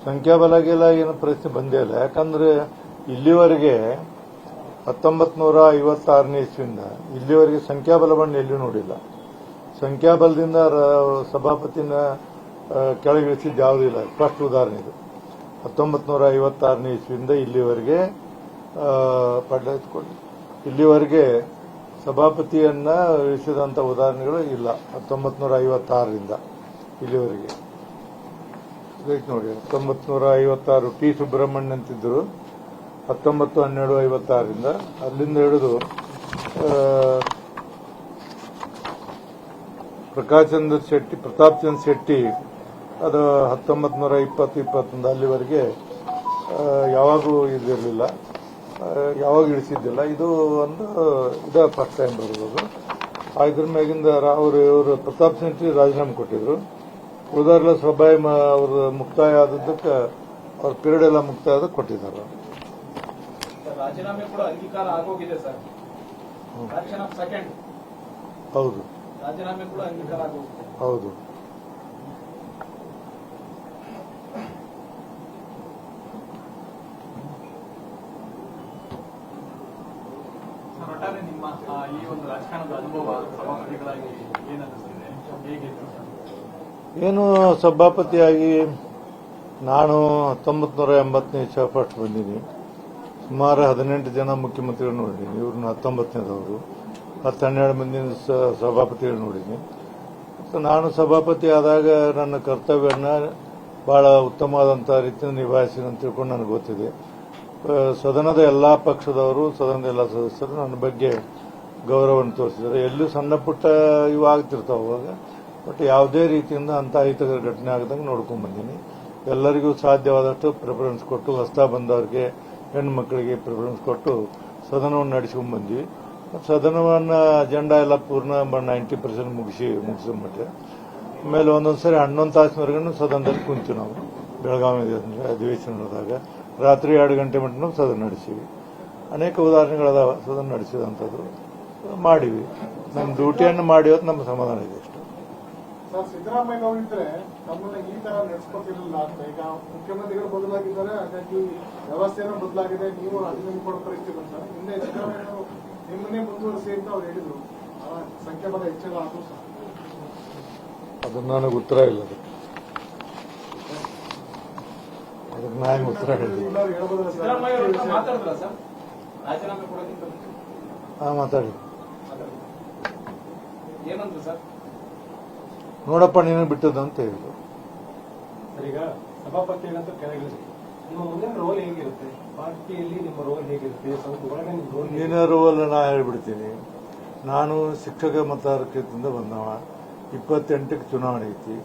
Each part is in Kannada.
ಸಂಖ್ಯಾಬಲಗೆಲ್ಲ ಏನು ಪ್ರಶ್ನೆ ಬಂದೇ ಇಲ್ಲ. ಯಾಕಂದ್ರೆ ಇಲ್ಲಿವರೆಗೆ 1956ನೇ ಇಸ್ವಿಯಿಂದ ಇಲ್ಲಿವರೆಗೆ ಸಂಖ್ಯಾಬಲವನ್ನು ಎಲ್ಲೂ ನೋಡಿಲ್ಲ. ಸಂಖ್ಯಾಬಲದಿಂದ ಸಭಾಪತಿನ ಕೆಳಗಿಳಿಸಿದ್ದು ಯಾವುದೂ ಇಲ್ಲ. ಸ್ಪಷ್ಟ ಉದಾಹರಣೆ ಇದು. 1956ನೇ ಇಸ್ವಿಯಿಂದ ಇಲ್ಲಿವರೆಗೆ ಇಲ್ಲಿವರೆಗೆ ಸಭಾಪತಿಯನ್ನ ಇಳಿಸಿದಂಥ ಉದಾಹರಣೆಗಳು ಇಲ್ಲ. 1956ರಿಂದ ಇಲ್ಲಿವರೆಗೆ ನೋಡಿ. 1956 ಟಿ ಸುಬ್ರಹ್ಮಣ್ಯ ಅಂತಿದ್ರು. 19/12/56ರಿಂದ ಅಲ್ಲಿಂದ ಹಿಡಿದು ಪ್ರತಾಪ್ ಚಂದ್ರ ಶೆಟ್ಟಿ ಅದು 1920-21 ಅಲ್ಲಿವರೆಗೆ ಯಾವಾಗೂ ಇದಿರಲಿಲ್ಲ, ಯಾವಾಗ ಇಳಿಸಿದ್ದಿಲ್ಲ. ಇದು ಒಂದು ಇದೇ ಫಸ್ಟ್ ಟೈಮ್ ಬರೋದು. ಇದ್ರ ಮ್ಯಾಗಿಂದ ಇವರು ಪ್ರತಾಪ್ ಶೆಟ್ಟಿ ರಾಜೀನಾಮೆ ಕೊಟ್ಟಿದ್ರು. ಉಳಿದವರೆಲ್ಲ ಸಭಾಯ ಅವರು ಮುಕ್ತಾಯ ಆದದ್ದಕ್ಕೆ ಅವ್ರ ಪೀರಿಯಡ್ ಎಲ್ಲ ಮುಕ್ತಾಯ ಆದ ಕೊಟ್ಟಿದ್ದಾರೆ. ರಾಜೀನಾಮೆ ಕೂಡ ಅಂಗೀಕಾರ ಆಗೋಗಿದೆ ಸರ್. ಹೌದು, ರಾಜೀನಾಮೆ ಕೂಡ ಅಂಗೀಕಾರ ಆಗೋಗಿದೆ. ಹೌದು. ಒಟ್ಟಾರೆ ನಿಮ್ಮ ಈ ಒಂದು ರಾಜಕಾರಣದ ಅನುಭವ ಸಭಾಪತಿಗಳಾಗಿ ಏನನ್ನಿಸ್ತದೆ, ಹೇಗಿತ್ತು? ಏನು ಸಭಾಪತಿಯಾಗಿ ನಾನು 1980ನೇ ಇಸ್ವಿ ಫಸ್ಟ್ ಬಂದೀನಿ. ಸುಮಾರು 18 ಜನ ಮುಖ್ಯಮಂತ್ರಿಗಳು ನೋಡಿದ್ದೀನಿ. ಇವ್ರನ್ನ 19ನೇದವರು 10-12 ಮಂದಿ ಸಭಾಪತಿಗಳು ನೋಡಿದ್ದೀನಿ. ನಾನು ಸಭಾಪತಿ ಆದಾಗ ನನ್ನ ಕರ್ತವ್ಯನ ಬಹಳ ಉತ್ತಮವಾದಂಥ ರೀತಿಯಲ್ಲಿ ನಿಭಾಯಿಸಿದೆ ಅಂತ ತಿಳ್ಕೊಂಡು ನನಗೆ ಗೊತ್ತಿದೆ. ಸದನದ ಎಲ್ಲಾ ಪಕ್ಷದವರು, ಸದನದ ಎಲ್ಲ ಸದಸ್ಯರು ನನ್ನ ಬಗ್ಗೆ ಗೌರವವನ್ನು ತೋರಿಸಿದ್ದಾರೆ. ಎಲ್ಲೂ ಸಣ್ಣ ಪುಟ್ಟ ಇವು ಆಗ್ತಿರ್ತಾವೆ ಅವಾಗ, ಬಟ್ ಯಾವುದೇ ರೀತಿಯಿಂದ ಅಂತ ಅಹಿತಕರ ಘಟನೆ ಆಗದಂಗೆ ನೋಡ್ಕೊಂಡ್ ಬಂದೀನಿ. ಎಲ್ಲರಿಗೂ ಸಾಧ್ಯವಾದಷ್ಟು ಪ್ರಿಫರೆನ್ಸ್ ಕೊಟ್ಟು, ಹೊಸ ಬಂದವರಿಗೆ, ಹೆಣ್ಣು ಮಕ್ಕಳಿಗೆ ಪ್ರಿಫರೆನ್ಸ್ ಕೊಟ್ಟು ಸದನವನ್ನು ನಡೆಸ್ಕೊಂಡ್ ಬಂದ್ವಿ. ಸದನವನ್ನ ಅಜೆಂಡಾ ಎಲ್ಲ ಪೂರ್ಣ 90% ಮುಗಿಸ್ಕೊಂಡ್ಬಿಟ್ರೆ ಆಮೇಲೆ ಒಂದೊಂದ್ಸರಿ 11 ತಾಸಿನವರೆಗೂ ಸದನದಲ್ಲಿ ಕುಂತೀವಿ. ನಾವು ಬೆಳಗಾವಿ ಅಧಿವೇಶನದಾಗ ರಾತ್ರಿ 2 ಗಂಟೆ ಮಟ್ಟ ನಾವು ಸದನ ನಡೆಸಿವಿ. ಅನೇಕ ಉದಾಹರಣೆಗಳದಾವ ಸದನ ನಡೆಸಿದಂಥದ್ದು ಮಾಡಿವಿ. ನಮ್ಮ ಡ್ಯೂಟಿಯನ್ನು ಮಾಡಿ ಹೊತ್ತು ನಮ್ಮ ಸಮಾಧಾನ ಇದೆ ಅಷ್ಟೇ. ಸರ್, ಸಿದ್ದರಾಮಯ್ಯ ಅವರಿದ್ರೆ ನಮ್ಮನ್ನ ಈ ತರ ನಡೆಸ್ಕೊತಿರಲಿಲ್ಲ ಅಂತ. ಈಗ ಮುಖ್ಯಮಂತ್ರಿಗಳು ಬದಲಾಗಿದ್ದಾರೆ, ಹಾಗಾಗಿ ವ್ಯವಸ್ಥೆನೂ ಬದಲಾಗಿದೆ, ನೀವು ರಾಜೀನಾಮೆ ಕೊಡೋ ಪರಿಸ್ಥಿತಿ ಬಂತ. ಹಿಂದೆ ಸಿದ್ದರಾಮಯ್ಯ ಅವರು ನಿಮ್ಮನ್ನೇ ಮುಂದುವರಿಸಿ ಅಂತ ಅವ್ರು ಹೇಳಿದ್ರು. ಸಂಖ್ಯಾಬಲ ಹೆಚ್ಚಳ ಆದ್ರೂ ಸಹ ಅದನ್ನ ನನಗೆ ಉತ್ತರ ಇಲ್ಲ. ಅದಕ್ಕೆ ನಾನು ಉತ್ತರ ಹೇಳಿದ್ವಿ. ಮಾತಾಡಿ ನೋಡಪ್ಪ ನೀನು ಬಿಟ್ಟದ್ದು ಅಂತ ಹೇಳಿದ್ರು. ಈಗ ಸಭಾಪತಿ ಅಂತ ಕೆಳಗಿಳಿಸಿ ನಿಮ್ಮ ಮುಂದಿನ ರೋಲ್ ಹೇಗಿರುತ್ತೆ, ಪಾರ್ಟಿಯಲ್ಲಿ ನಿಮ್ಮ ರೋಲ್ ಹೇಗಿರುತ್ತೆ, ಸ್ವಲ್ಪ ಒಳಗೆ ನಿಮ್ಮ ರೋಲ್ ಮುಂದಿನ ರೋಲ್ ನಾ ಹೇಳ್ಬಿಡ್ತೀನಿ. ನಾನು ಶಿಕ್ಷಕ ಮತದಾರರಿಂದ ಬಂದವ. 28ಕ್ಕೆ ಚುನಾವಣೆ ಐತಿ.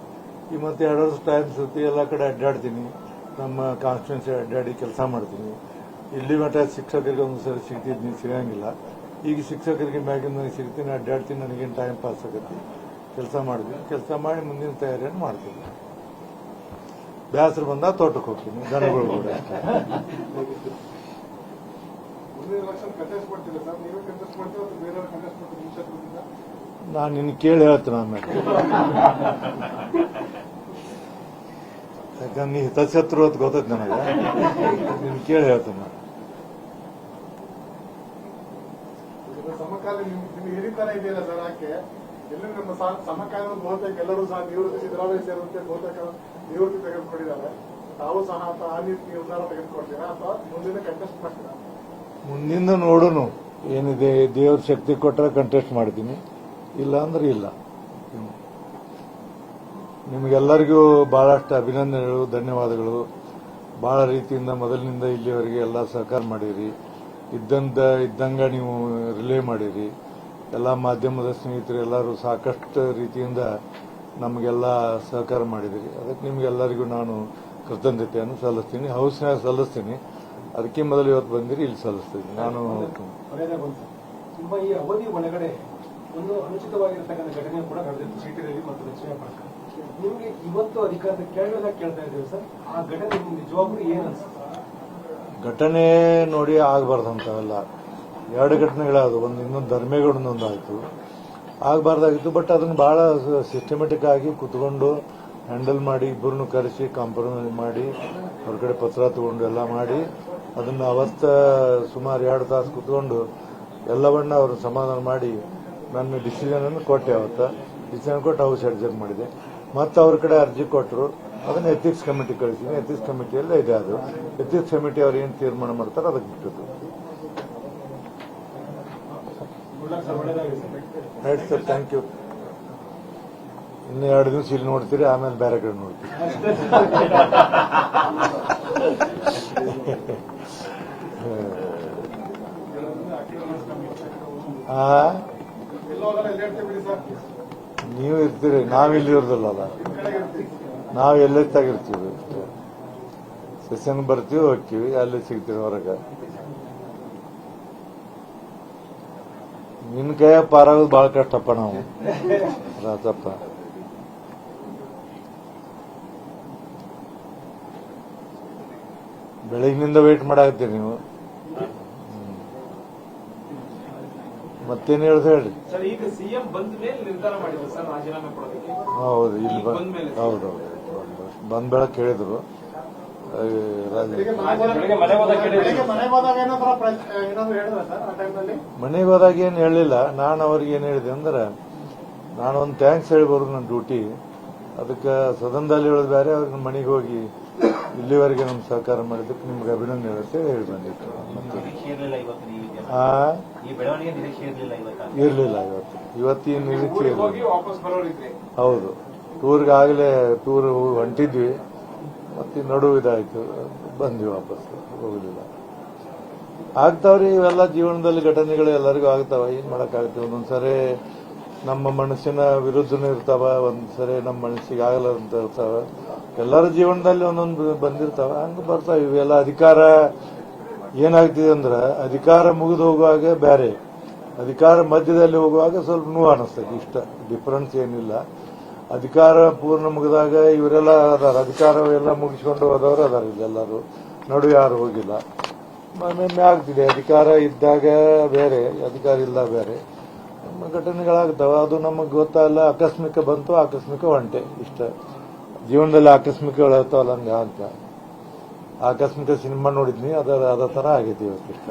ಈ ಮತ್ತೆ 2 ವರ್ಷ ಟೈಮ್ ಸುತ್ತಿ ಎಲ್ಲ ಕಡೆ ಅಡ್ಡಾಡ್ತೀನಿ. ನಮ್ಮ ಕಾನ್ಸ್ಟಿಟ್ಯೂನ್ಸಿ ಅಡ್ಡಾಡಿ ಕೆಲಸ ಮಾಡ್ತೀನಿ. ಇಲ್ಲಿ ಮಟ್ಟ ಶಿಕ್ಷಕರಿಗೆ ಒಂದ್ಸರಿ ಸಿಗ್ತಿದ್ನಿ, ಸಿಗಂಗಿಲ್ಲ. ಈಗ ಶಿಕ್ಷಕರಿಗೆ ಮ್ಯಾಗಿನ ನನಗೆ ಸಿಗ್ತೀನಿ, ಅಡ್ಡಾಡ್ತೀನಿ. ನನಗೇನು ಟೈಮ್ ಪಾಸ್ ಆಗತ್ತೆ. ಕೆಲಸ ಮಾಡ್ತೀನಿ. ಕೆಲಸ ಮಾಡಿ ಮುಂದಿನ ತಯಾರಿಯನ್ನು ಮಾಡ್ತೀನಿ. ಬ್ಯಾಸರು ಬಂದಾಗ ತೋಟಕ್ಕೆ ಹೋಗ್ತೀನಿ, ದನಗಳು ಕೂಡ. ನಾನು ನಿನ್ನ ಕೇಳಿ ಹೇಳ್ತೀನಿ ಆಮೇಲೆ. ಯಾಕಂದ್ರೆ ನೀ ಹಿತಶತ್ರು ಅಂತ ಗೊತ್ತೈತೆ ನನಗೆ. ನಿನ್ ಕೇಳಿ ಹೇಳ್ತೀನಿ ನಾನು. ಸಮಕಾಲ ನಿಮ್ಗೆ ಹಿರಿತನ ಇದೆಯಲ್ಲ ಸರ್, ಯಾಕೆ ಎಲ್ಲ ನಮ್ಮ ಸಮಕಾಲೀನ ಬಹುತೇಕ ಎಲ್ಲರೂ ಸಹ ನಿವೃತ್ತಿ, ಸಿದ್ದರಾಮಯ್ಯ ಸೇರಿದಂತೆ ಬಹುತೇಕ ನಿವೃತ್ತಿ ತೆಗೆದುಕೊಂಡಿದ್ದಾರೆ. ತಾವು ಸಹ ಆ ನೀತಿ ನಿರ್ಧಾರ ತೆಗೆದುಕೊಳ್ತೀರಾ ಅಥವಾ ಮುಂದಿನ ಕಂಟೆಸ್ಟ್ ಮಾಡ್ತೀರಾ? ಮುಂದಿನ ನೋಡೋನು ಏನಿದೆ. ದೇವ್ರ ಶಕ್ತಿ ಕೊಟ್ಟರೆ ಕಂಟೆಸ್ಟ್ ಮಾಡ್ತೀನಿ, ಇಲ್ಲ ಅಂದ್ರೆ ಇಲ್ಲ. ನಿಮಗೆಲ್ಲರಿಗೂ ಬಹಳಷ್ಟು ಅಭಿನಂದನೆಗಳು, ಧನ್ಯವಾದಗಳು. ಬಹಳ ರೀತಿಯಿಂದ ಮೊದಲಿನಿಂದ ಇಲ್ಲಿವರೆಗೆ ಎಲ್ಲ ಸಹಕಾರ ಮಾಡಿರಿ. ಇದ್ದಂಗ ನೀವು ರಿಲೇ ಮಾಡಿರಿ. ಎಲ್ಲ ಮಾಧ್ಯಮದ ಸ್ನೇಹಿತರು ಎಲ್ಲರೂ ಸಾಕಷ್ಟು ರೀತಿಯಿಂದ ನಮಗೆಲ್ಲ ಸಹಕಾರ ಮಾಡಿದಿರಿ. ಅದಕ್ಕೆ ನಿಮಗೆಲ್ಲರಿಗೂ ನಾನು ಕೃತಜ್ಞತೆಯನ್ನು ಸಲ್ಲಿಸ್ತೀನಿ. ಹೌಸ್ನಾಗ ಸಲ್ಲಿಸ್ತೀನಿ. ಅದಕ್ಕೆ ಮೊದಲು ಇವತ್ತು ಬಂದಿರಿ, ಇಲ್ಲಿ ಸಲ್ಲಿಸ್ತೀನಿ. ನಾನು ನಿಮ್ಮ ಈ ಅವಧಿ ಒಳಗಡೆ ಒಂದು ಅನುಚಿತವಾಗಿರ್ತಕ್ಕಂಥ ಘಟನೆ ಕೂಡ ನಡೆದಿತ್ತು ಸಿಟಿ ರವಿ ಮತ್ತು ದಕ್ಷಿಣ ಪಾರ್ಕ್. ನಿಮಗೆ ಇವತ್ತು ಅಧಿಕಾರದ ಕೇಳಬೇಕಾಗಿ ಕೇಳ್ತಾ ಇದ್ದೇವೆ ಸರ್, ಆ ಘಟನೆ ನಿಜವಾಗ್ಲೂ ಏನ್ ಅನ್ಸುತ್ತೆ? ಘಟನೆ ನೋಡಿ ಆಗಬಾರ್ದಂತವೆಲ್ಲ 2 ಘಟನೆಗಳಾದವು. ಇನ್ನೊಂದು ಧರ್ಮೇಗೌಡನೊಂದು ಆಯಿತು, ಆಗಬಾರ್ದಾಗಿತ್ತು. ಬಟ್ ಅದನ್ನು ಬಹಳ ಸಿಸ್ಟಮೆಟಿಕ್ ಆಗಿ ಕುತ್ಕೊಂಡು ಹ್ಯಾಂಡಲ್ ಮಾಡಿ ಇಬ್ಬರನ್ನು ಕರೆಸಿ ಕಾಂಪ್ರಮೈಸ್ ಮಾಡಿ ಅವ್ರ ಕಡೆ ಪತ್ರ ತಗೊಂಡು ಎಲ್ಲ ಮಾಡಿ ಅದನ್ನು ಅವತ್ತ ಸುಮಾರು 2 ತಾಸು ಕುತ್ಕೊಂಡು ಎಲ್ಲವನ್ನ ಅವರು ಸಮಾಧಾನ ಮಾಡಿ ನನ್ನ ಡಿಸಿಷನ್ ಅನ್ನು ಕೊಟ್ಟೆ. ಅವತ್ತ ಡಿಸಿಷನ್ ಕೊಟ್ಟು ಹೌಸ್ ಅಡ್ಜಸ್ಟ್ ಮಾಡಿದೆ. ಮತ್ತೆ ಅವ್ರ ಕಡೆ ಅರ್ಜಿ ಕೊಟ್ಟರು, ಅದನ್ನು ಎಥಿಕ್ಸ್ ಕಮಿಟಿ ಕಳಿಸಿದ್ದೀನಿ. ಎಥಿಕ್ಸ್ ಕಮಿಟಿಯಲ್ಲೇ ಇದೆ. ಅದು ಎಥಿಕ್ಸ್ ಕಮಿಟಿ ಅವ್ರು ಏನು ತೀರ್ಮಾನ ಮಾಡ್ತಾರೆ ಅದಕ್ಕೆ ಬಿಟ್ಟದ್ದು. Right sir, thank you. ಇನ್ನು 2 ದಿವಸ ಇಲ್ಲಿ ನೋಡ್ತೀರಿ, ಆಮೇಲೆ ಬೇರೆ ಕಡೆ ನೋಡ್ತೀರಿ. ನೀವು ಇರ್ತೀರಿ, ನಾವಿಲ್ಲಿ ಇರೋದಿಲ್ಲಲ್ಲ. ನಾವು ಎಲ್ಲೆತ್ತಾಗಿರ್ತೀವಿ, ಸೆಷನ್ ಬರ್ತೀವಿ, ಹೋಗ್ತೀವಿ, ಅಲ್ಲಿ ಸಿಗ್ತೀವಿ ಹೊರಗೆ. ನಿನ್ ಕೈ ಪಾರಾಗೋದು ಬಹಳ ಕಷ್ಟಪ್ಪ. ನಾವು ರಾಜಪ್ಪ ಬೆಳಗಿನಿಂದ ವೇಟ್ ಮಾಡಾಕತ್ತೀರಿ ನೀವು. ಮತ್ತೇನು ಹೇಳ್ದು ಹೇಳ್ರಿ. ಸರ್, ಈಗ ಸಿಎಂ ಬಂದ ಮೇಲೆ ನಿರ್ಧಾರ ಮಾಡಿದ್ರು ಸರ್ ರಾಜೀನಾಮೆ ಕೊಡೋದಕ್ಕೆ. ಹೌದು, ಇಲ್ಲಿ ಹೌದೌದು ಬಂದ ಬೆಳಕ್ ಹೇಳಿದ್ರು. ಮನೆಗೆ ಹೋದಾಗ ಏನು ಹೇಳಿಲ್ಲ. ನಾನು ಅವ್ರಿಗೆ ಏನು ಹೇಳಿದೆ ಅಂದ್ರೆ, ನಾನು ಒಂದು ಥ್ಯಾಂಕ್ಸ್ ಹೇಳಿ ಬರೋದು ನನ್ನ ಡ್ಯೂಟಿ. ಅದಕ್ಕೆ ಸದನದಲ್ಲಿ ಹೇಳೋದು ಬೇರೆ, ಅವ್ರಿಗೆ ಮನೆಗೆ ಹೋಗಿ ಇಲ್ಲಿವರೆಗೆ ನಮ್ಗೆ ಸಹಕಾರ ಮಾಡಿದ್ದಕ್ಕೆ ನಿಮ್ಗೆ ಅಭಿನಂದನೆ ಹೇಳುತ್ತೆ ಹೇಳಿ ಬಂದಿತ್ತು. ಇರಲಿಲ್ಲ ಇವತ್ತು ಈ ನಿರೀಕ್ಷೆ ಹೌದು. ಟೂರ್ ಹೊಂಟಿದ್ವಿ, ಮತ್ತೆ ನಡುವು ಇದಾಯ್ತು, ಬಂದ್ವಿ ವಾಪಸ್, ಹೋಗಲಿಲ್ಲ. ಆಗ್ತಾವ್ರಿ ಇವೆಲ್ಲ ಜೀವನದಲ್ಲಿ ಘಟನೆಗಳು ಎಲ್ಲರಿಗೂ ಆಗ್ತಾವ. ಏನ್ ಮಾಡಕ್ಕಾಗುತ್ತೆ. ಒಂದೊಂದ್ಸರಿ ನಮ್ಮ ಮನಸ್ಸಿನ ವಿರುದ್ಧನೂ ಇರ್ತಾವ, ಒಂದ್ಸರಿ ನಮ್ಮ ಮನಸ್ಸಿಗೆ ಆಗಲ್ಲಂತ ಇರ್ತಾವ. ಎಲ್ಲರ ಜೀವನದಲ್ಲಿ ಒಂದೊಂದು ಬಂದಿರ್ತಾವ, ಹಂಗ ಬರ್ತಾವ. ಇವೆಲ್ಲ ಅಧಿಕಾರ ಏನಾಗ್ತಿದೆ ಅಂದ್ರೆ, ಅಧಿಕಾರ ಮುಗಿದು ಹೋಗುವಾಗ ಬೇರೆ, ಅಧಿಕಾರ ಮಧ್ಯದಲ್ಲಿ ಹೋಗುವಾಗ ಸ್ವಲ್ಪ ನೋವು ಅನಿಸ್ತದೆ. ಇಷ್ಟ ಡಿಫರೆನ್ಸ್ ಏನಿಲ್ಲ. ಅಧಿಕಾರ ಪೂರ್ಣ ಮುಗಿದಾಗ ಇವರೆಲ್ಲ ಅದಾರ, ಅಧಿಕಾರವೆಲ್ಲ ಮುಗಿಸ್ಕೊಂಡು ಹೋದವರು ಅದಾರ. ಇಲ್ಲೆಲ್ಲರೂ ನಡು ಯಾರು ಹೋಗಿಲ್ಲ. ಒಮ್ಮೆ ಆಗ್ತಿದೆ, ಅಧಿಕಾರ ಇದ್ದಾಗ ಬೇರೆ, ಅಧಿಕಾರ ಇಲ್ಲ ಬೇರೆ ಘಟನೆಗಳಾಗ್ತಾವ. ಅದು ನಮಗೆ ಗೊತ್ತಾಗಲ್ಲ. ಆಕಸ್ಮಿಕ ಬಂತು, ಆಕಸ್ಮಿಕ ಹೊಂಟೆ. ಇಷ್ಟ ಜೀವನದಲ್ಲಿ ಆಕಸ್ಮಿಕಗಳು ಇರ್ತಾವಲ್ಲ, ಹಂಗ ಅಂತ. ಆಕಸ್ಮಿಕ ಸಿನಿಮಾ ನೋಡಿದ್ನಿ, ಅದ ತರ ಆಗೈತಿ ಇವತ್ತಿಷ್ಟ.